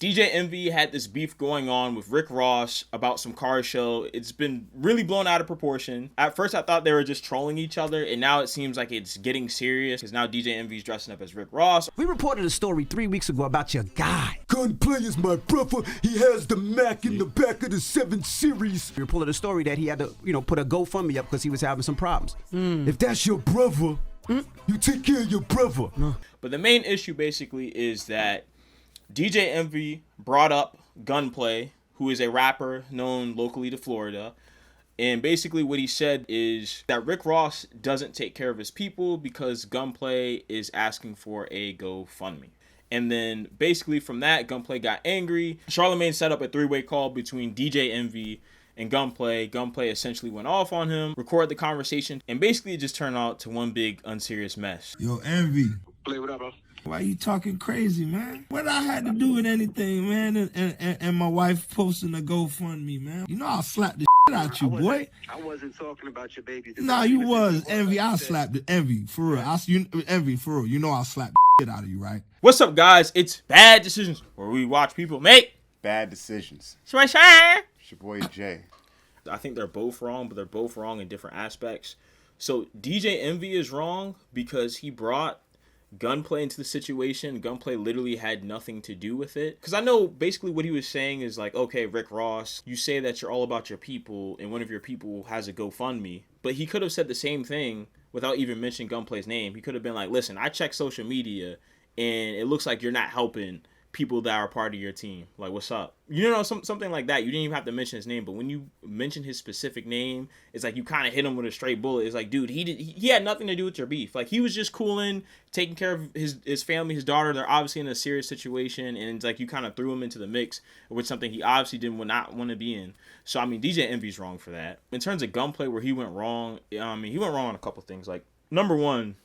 DJ Envy had this beef going on with Rick Ross about some car show. It's been really blown out of proportion. At first, I thought they were just trolling each other, and now it seems like it's getting serious because now DJ Envy's dressing up as Rick Ross. We reported a story 3 weeks ago about your guy. Gunplay is my brother. He has the Mac in the back of the 7 Series. We reported a story that he had to, put a GoFundMe up because he was having some problems. If that's your brother, you take care of your brother. But the main issue basically is that DJ Envy brought up Gunplay, who is a rapper known locally to Florida. And basically what he said is that Rick Ross doesn't take care of his people because Gunplay is asking for a GoFundMe. And then basically from that, Gunplay got angry. Charlamagne set up a 3-way call between DJ Envy and Gunplay. Gunplay essentially went off on him, recorded the conversation, and basically it just turned out to one big unserious mess. Yo, Envy. Play, what up, bro? Why you talking crazy, man? What I had to do with anything, man, and my wife posting a GoFundMe, man? You know I'll slap the shit out you, boy. I wasn't talking about your baby. Nah, you was. Envy, I'll slap the Envy, for real. Envy, for real. You know I'll slap the shit out of you, right? What's up, guys? It's Bad Decisions, where we watch people make bad decisions. It's your boy Jay. I think they're both wrong, but they're both wrong in different aspects. So DJ Envy is wrong because he brought Gunplay into the situation. Gunplay literally had nothing to do with it. Because I know basically what he was saying is like, okay, Rick Ross, you say that you're all about your people and one of your people has a GoFundMe. But he could have said the same thing without even mentioning Gunplay's name. He could have been like, listen, I checked social media and it looks like you're not helping people that are part of your team. Like, what's up? Something like that. You didn't even have to mention his name, but when you mention his specific name, it's like you kind of hit him with a straight bullet. It's like, dude, he had nothing to do with your beef. Like, he was just cooling, taking care of his family, his daughter. They're obviously in a serious situation, and it's like you kind of threw him into the mix with something he obviously would not want to be in. So, I mean, DJ Envy's wrong for that. In terms of Gunplay, where he went wrong, he went wrong on a couple things. Like, number one,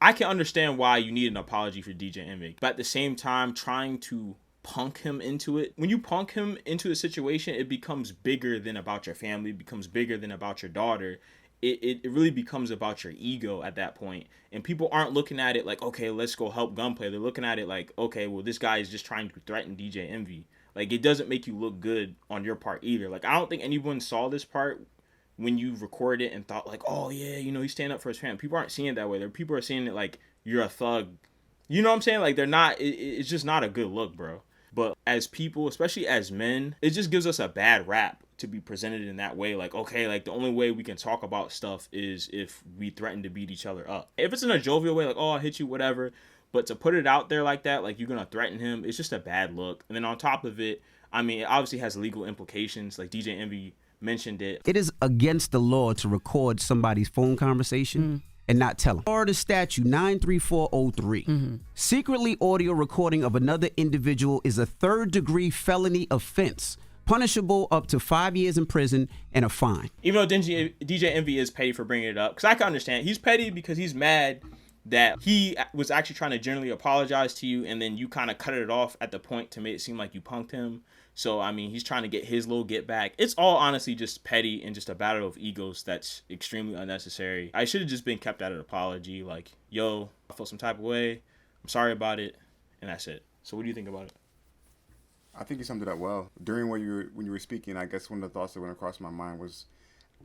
I can understand why you need an apology for DJ Envy, but at the same time, trying to punk him into it. When you punk him into a situation, it becomes bigger than about your family, it becomes bigger than about your daughter. It really becomes about your ego at that point. And people aren't looking at it like, okay, let's go help Gunplay. They're looking at it like, okay, well, this guy is just trying to threaten DJ Envy. Like, it doesn't make you look good on your part either. Like, I don't think anyone saw this part when you record it and thought like, oh yeah, he's standing up for his family. People aren't seeing it that way. People are seeing it like you're a thug. You know what I'm saying? Like, they're not, it's just not a good look, bro. But as people, especially as men, it just gives us a bad rap to be presented in that way. Like, okay, like the only way we can talk about stuff is if we threaten to beat each other up. If it's in a jovial way, like, oh, I'll hit you, whatever. But to put it out there like that, like you're going to threaten him, it's just a bad look. And then on top of it, I mean, it obviously has legal implications. Like DJ Envy mentioned it. It is against the law to record somebody's phone conversation and not tell them. Florida statute 93403. Secretly audio recording of another individual is a third-degree felony offense, punishable up to 5 years in prison and a fine. Even though DJ Envy is petty for bringing it up, because I can understand. He's petty because he's mad that he was actually trying to genuinely apologize to you, and then you kind of cut it off at the point to make it seem like you punked him. So, I mean, he's trying to get his little get back. It's all honestly just petty and just a battle of egos that's extremely unnecessary. I should have just been kept at an apology. Like, yo, I felt some type of way. I'm sorry about it. And that's it. So what do you think about it? I think you summed it up well. During when you were speaking, I guess one of the thoughts that went across my mind was,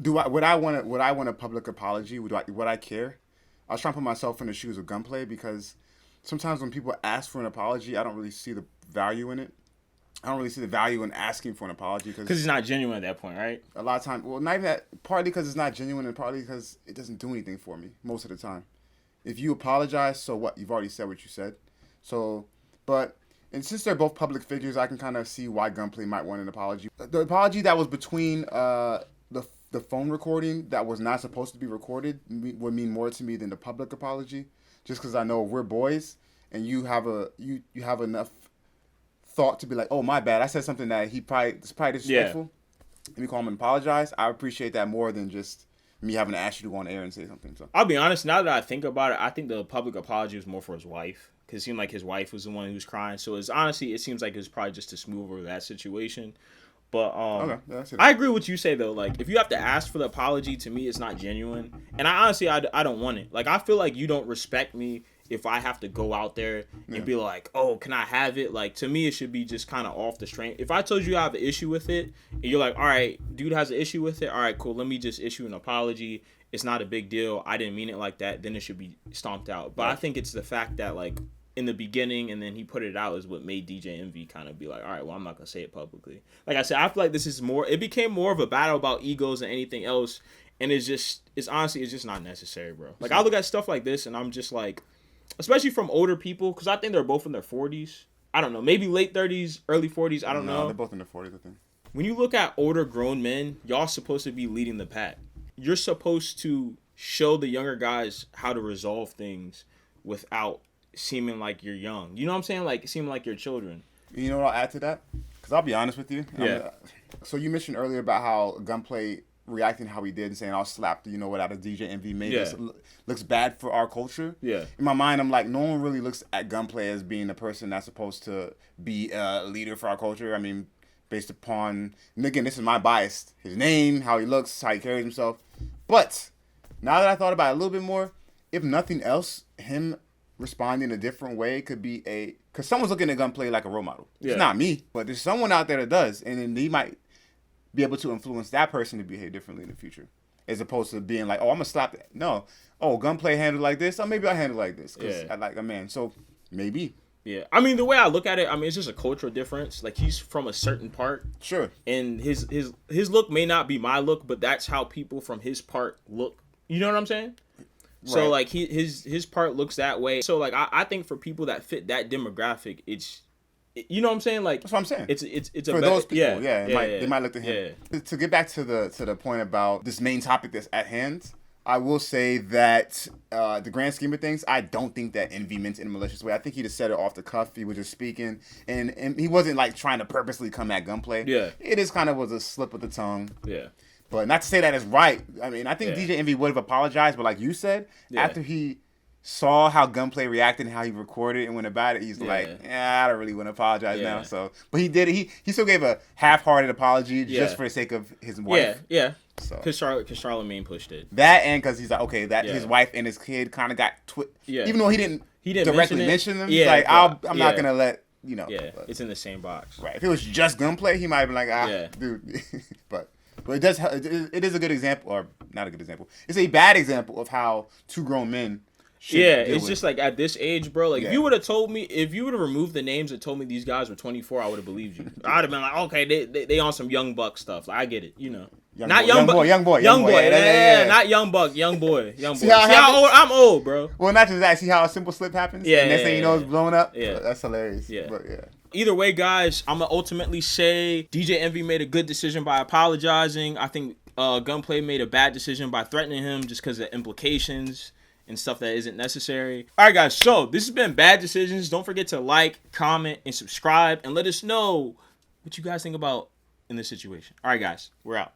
would I want a public apology? Would I care? I was trying to put myself in the shoes of Gunplay because sometimes when people ask for an apology, I don't really see the value in it. I don't really see the value in asking for an apology because it's not genuine at that point, right? A lot of times, well, not even that. Partly because it's not genuine, and partly because it doesn't do anything for me most of the time. If you apologize, so what? You've already said what you said. So, and since they're both public figures, I can kind of see why Gunplay might want an apology. The apology that was between the phone recording that was not supposed to be recorded would mean more to me than the public apology, just because I know we're boys, and you have enough thought to be like, oh, my bad, I said something that it's probably disrespectful. Yeah. And we call him and apologize. I appreciate that more than just me having to ask you to go on air and say something. So I'll be honest, now that I think about it, I think the public apology was more for his wife, because it seemed like his wife was the one who was crying. So it seems like it was probably just to smooth over that situation. But okay. I agree with what you say though. Like, if you have to ask for the apology, to me it's not genuine, and I honestly I don't want it. Like, I feel like you don't respect me if I have to go out there and be like, oh, can I have it? Like, to me, it should be just kind of off the strain. If I told you I have an issue with it, and you're like, all right, dude has an issue with it. All right, cool. Let me just issue an apology. It's not a big deal. I didn't mean it like that. Then it should be stomped out. But I think it's the fact that, like, in the beginning and then he put it out is what made DJ Envy kind of be like, all right, well, I'm not going to say it publicly. Like I said, I feel like this is more, it became more of a battle about egos than anything else. And it's honestly, it's just not necessary, bro. Like, I look at stuff like this and I'm just like, especially from older people, because I think they're both in their 40s. I don't know, maybe late 30s, early 40s. I don't know. They're both in their 40s, I think. When you look at older grown men, y'all supposed to be leading the pack. You're supposed to show the younger guys how to resolve things without seeming like you're young. You know what I'm saying? Like, seeming like you're children. You know what I'll add to that? Because I'll be honest with you. Yeah. So you mentioned earlier about how Gunplay reacting how he did and saying, I'll slap the, out of DJ Envy made this looks bad for our culture. Yeah. In my mind, I'm like, no one really looks at Gunplay as being a person that's supposed to be a leader for our culture. I mean, based upon, and again, this is my bias, his name, how he looks, how he carries himself. But now that I thought about it a little bit more, if nothing else, him responding a different way could be because someone's looking at Gunplay like a role model. Yeah. It's not me, but there's someone out there that does, and then he might be able to influence that person to behave differently in the future, as opposed to being like, oh, I'm gonna slap that. No, oh, Gunplay handled like this, oh, maybe I handle like this because I like a man. So maybe. Yeah, I mean, the way I look at it, I mean, it's just a cultural difference. Like, he's from a certain part. Sure. And his look may not be my look, but that's how people from his part look. You know what I'm saying? So, Right. like, his part looks that way. So, like, I think for people that fit that demographic, you know what I'm saying? Like, That's what I'm saying. It's For those people, they might look to him. Yeah. To get back to the point about this main topic that's at hand, I will say that the grand scheme of things, I don't think that Envy meant it in a malicious way. I think he just said it off the cuff. He was just speaking, and he wasn't like trying to purposely come at Gunplay. Yeah. It just kind of was a slip of the tongue. Yeah. But not to say that it's right. I mean, I think DJ Envy would have apologized, but like you said, after he saw how Gunplay reacted and how he recorded and went about it, he's like, I don't really want to apologize now. So, but he did it. He still gave a half-hearted apology just for the sake of his wife. Yeah. So Because Charlamagne pushed it. that, and because he's like, okay, that his wife and his kid kind of got even though he didn't directly mention them. He's like, I'm not gonna let Yeah, but, it's in the same box. right. If it was just Gunplay, he might have been like, dude. but it does. It is a good example, or not a good example. It's a bad example of how two grown men. It's just like at this age, bro. Like, if you would have told me, if you would have removed the names and told me these guys were 24, I would have believed you. I'd have been like, okay, they on some young buck stuff. Like, I get it, not young boy. Not young buck, young boy. See how old I'm old, bro. Well, not just that. See how a simple slip happens. Yeah. And next thing you know, it's blown up. Yeah, that's hilarious. Yeah. But yeah. Either way, guys, I'm gonna ultimately say DJ Envy made a good decision by apologizing. I think Gunplay made a bad decision by threatening him just because of implications and stuff that isn't necessary. All right, guys, so this has been Bad Decisions. Don't forget to like, comment, and subscribe, and let us know what you guys think about in this situation. All right, guys, we're out.